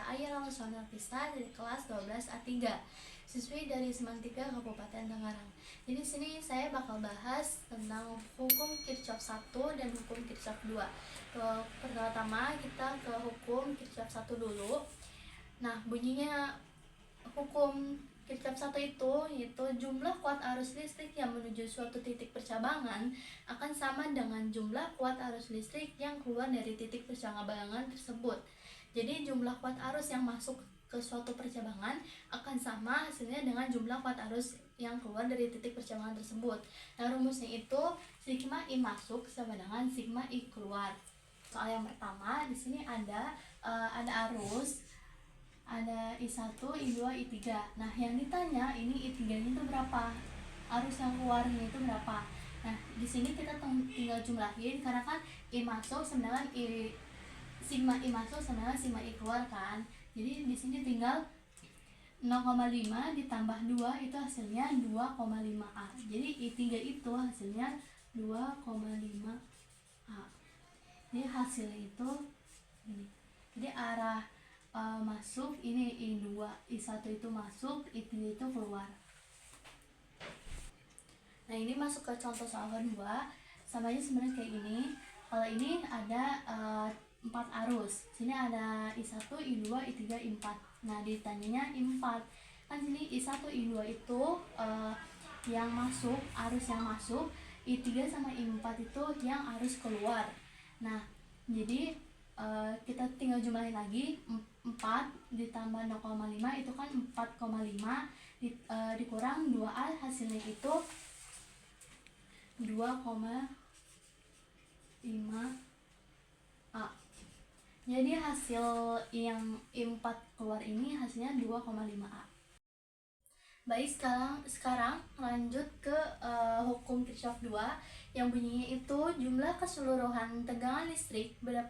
saya Aya Ramansona Pista dari kelas 12 A3, siswi dari Semantika Kabupaten Tangerang. Jadi sini saya bakal bahas tentang hukum Kirchhoff 1 dan hukum Kirchhoff 2. Pertama kita ke hukum Kirchhoff 1 dulu. Nah, bunyinya hukum Kirchhoff 1 itu yaitu jumlah kuat arus listrik yang menuju suatu titik percabangan akan sama dengan jumlah kuat arus listrik yang keluar dari titik percabangan tersebut. Jadi jumlah kuat arus yang masuk ke suatu percabangan akan sama hasilnya dengan jumlah kuat arus yang keluar dari titik percabangan tersebut. Nah, rumusnya itu sigma I masuk sama dengan sigma I keluar. Soal yang pertama, di sini ada arus, ada I1, I2, I3. Nah, yang ditanya ini I3-nya itu berapa? Arus yang keluarnya itu berapa? Nah, di sini kita tinggal jumlahin karena kan I masuk sama dengan sigma I masuk sama dengan sigma I keluar kan. Jadi di sini tinggal 0,5 ditambah 2 itu hasilnya 2,5A. Jadi I3 itu hasilnya 2,5A. Jadi hasilnya itu ini. Jadi arah masuk ini I2, I1 itu masuk, I3 itu keluar. Nah, ini masuk ke contoh soal kedua. Samanya sebenarnya kayak gini. Kalau ini ada 4 arus. Sini ada I1, I2, I3, I4. Nah, ditanyanya I4. Kan sini I1, I2 itu yang masuk, arus yang masuk. I3 sama I4 itu yang arus keluar. Nah, jadi kita tinggal jumlahin lagi. 4 ditambah 0,5 itu kan 4,5 dikurang 2A, hasilnya itu 2,5A. Jadi hasil yang I4 keluar ini hasilnya 2,5A. Baik, sekarang lanjut ke hukum Kirchhoff 2 yang bunyinya itu jumlah keseluruhan tegangan listrik beda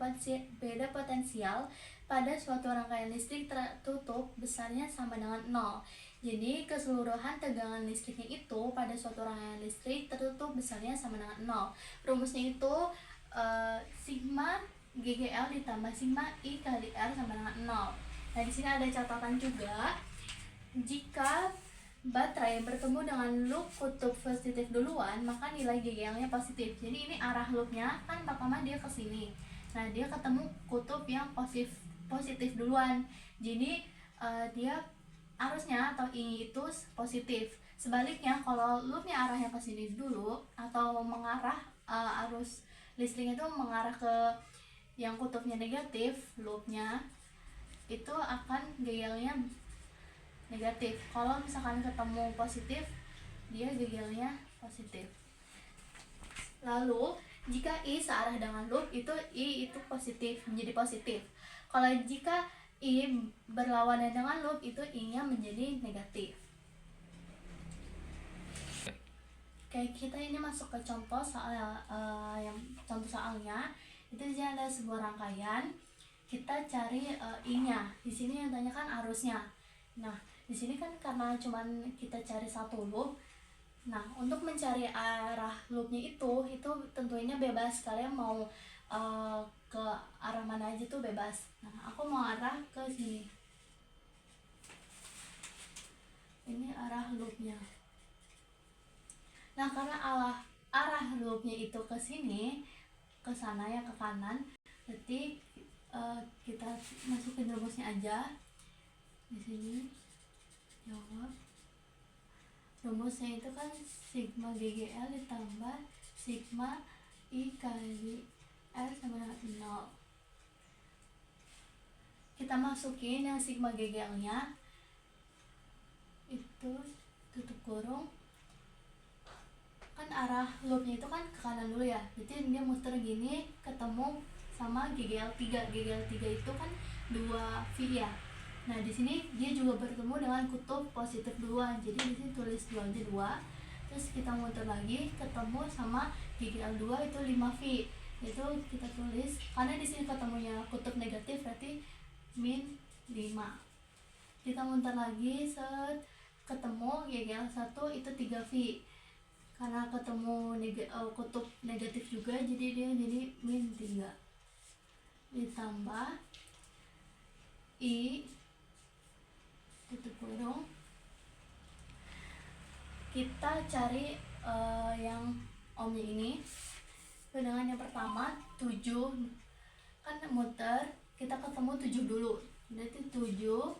potensial pada suatu rangkaian listrik tertutup besarnya sama dengan 0. Jadi keseluruhan tegangan listriknya itu pada suatu rangkaian listrik tertutup besarnya sama dengan 0. Rumusnya itu sigma GGL ditambah sigma I kali R sama dengan 0. Nah, di sini ada catatan juga. Jika baterai bertemu dengan loop kutub positif duluan, maka nilai GGL-nya positif. Jadi ini arah loopnya kan pertama dia ke sini. Nah, dia ketemu kutub yang positif duluan. Jadi dia arusnya atau I itu positif. Sebaliknya kalau loopnya arahnya ke sini dulu atau mengarah arus listriknya itu mengarah ke yang kutubnya negatif, loopnya itu akan GGL-nya negatif. Kalau misalkan ketemu positif, dia GGL-nya positif. Lalu jika I searah dengan loop, itu I itu positif, menjadi positif. Kalau jika I berlawanan dengan loop, itu I-nya menjadi negatif. Oke, kita ini masuk ke contoh soal yang contoh soalnya. Itu di sini ada sebuah rangkaian. Kita cari I-nya. Di sini yang tanya kan arusnya. Nah, di sini kan karena cuman kita cari satu loop. Nah, untuk mencari arah loopnya itu tentunya bebas. Kalian mau ke arah mana aja tuh bebas. Nah, aku mau arah ke sini. Ini arah loopnya. Nah, karena arah loopnya itu ke sini, ke sana ya, ke kanan. Berarti kita masukin rumusnya aja di sini. Jawab. Rumusnya itu kan sigma GGL ditambah sigma I kali R sama dengan 0. Kita masukin yang sigma GGL-nya itu tutup kurung. Kan arah loopnya itu kan ke kanan dulu ya. Jadi dia muter gini ketemu sama GGL 3. GGL 3 itu kan 2V ya. Nah, di sini dia juga bertemu dengan kutub positif duluan. Jadi di sini tulis 2 aja 2. Terus kita muter lagi ketemu sama GGL 2 itu 5V. Itu kita tulis karena di sini ketemunya kutub negatif berarti min 5. Kita muter lagi ketemu GGL 1 itu 3V. Karena ketemu kutub negatif juga jadi dia jadi min 3. Ditambah I tutup kurung. Kita cari yang omnya ini dengan yang pertama 7, kan muter, kita ketemu 7 dulu, berarti 7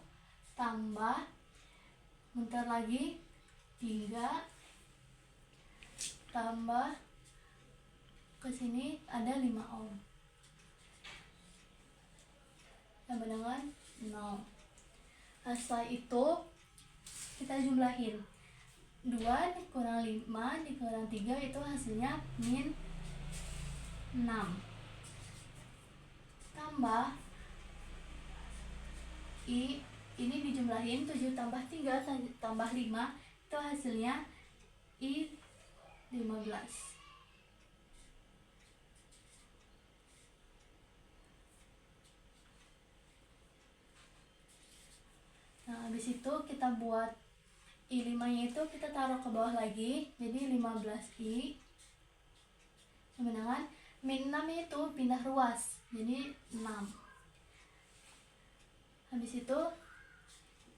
tambah muter lagi 3 tambah ke sini ada 5 ohm sama dengan 0. Nah, setelah itu kita jumlahin 2 dikurang 5 dikurang 3 itu hasilnya min 6 tambah I ini dijumlahin 7 tambah 3 tambah 5 itu hasilnya I 15. Nah, habis itu kita buat I5 nya itu kita taruh ke bawah lagi, jadi 15I sama dengan min 6 itu pindah ruas, jadi 6. Habis itu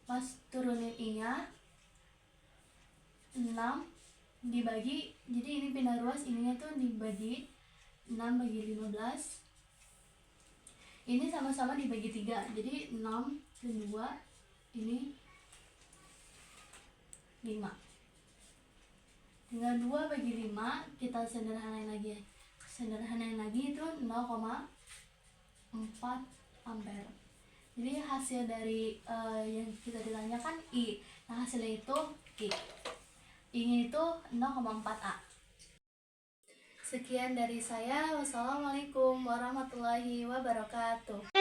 pas turunin I nya 6 dibagi, jadi ini pindah ruas, ininya tuh dibagi 6 bagi 15, ini sama-sama dibagi 3, jadi 6 dan 2 ini 5. Tinggal 2 bagi 5 kita sederhanain lagi itu 0,4 ampere. Jadi hasil dari yang kita ditanyakan I. Nah, hasilnya itu I. I-nya itu 0,4 A. Sekian dari saya. Wassalamualaikum warahmatullahi wabarakatuh.